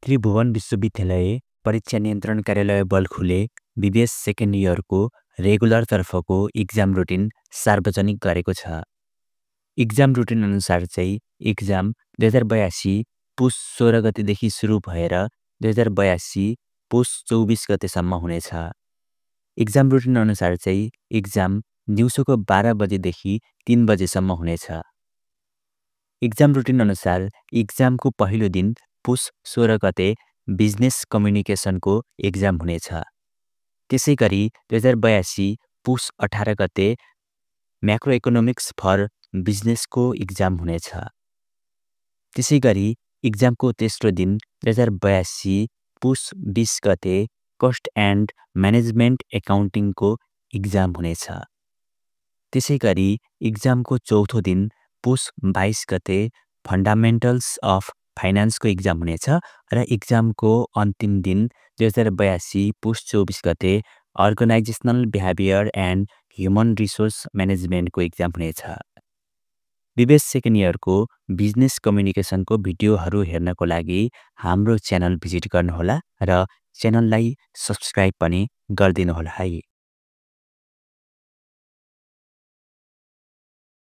त्रिभुवन विश्वविद्यालय परीक्षा नियन्त्रण कार्यालय बल्खुले विदेश सेकेन्ड इयरको रेगुलर तर्फको इक्जाम रुटिन सार्वजनिक गरेको छ। इक्जाम रुटिन अनुसार चाहिँ इक्जाम 2082 पुस 16 गतेदेखि सुरु भएर 2082 पुस 24 गतेसम्म हुनेछ। इक्जाम रुटिन अनुसार चाहिँ इक्जाम दिउँसोको 12 बजेदेखि 3 बजेसम्म हुनेछ। इक्जाम रुटिन अनुसार इक्जामको पहिलो दिन पुस 16 गते बिजनेस कम्युनिकेसनको इक्जाम हुनेछ। त्यसै गरी 2082 पुस 18 गते म्याक्रो इकोनोमिक्स फर बिजनेसको इक्जाम हुनेछ। त्यसै गरी इक्जामको तेस्रो दिन 2082 पुस 20 गते कस्ट एन्ड म्यानेजमेन्ट एकाउन्टिङको इक्जाम हुनेछ। त्यसै गरी इक्जामको चौथो दिन पुस 22 गते फन्डामेन्टल्स अफ फाइनान्सको इक्जाम हुनेछ र इक्जामको अन्तिम दिन 2082 पुस 24 गते organizational behaviour and human resource म्यानेजमेन्टको इक्जाम हुनेछ। विदेश सेकेन्ड इयरको बिजनेस कम्युनिकेसनको भिडियोहरू हेर्नको लागि हाम्रो च्यानल भिजिट गर्नुहोला र च्यानललाई सब्स्क्राइब पनि गरिदिनुहोला है।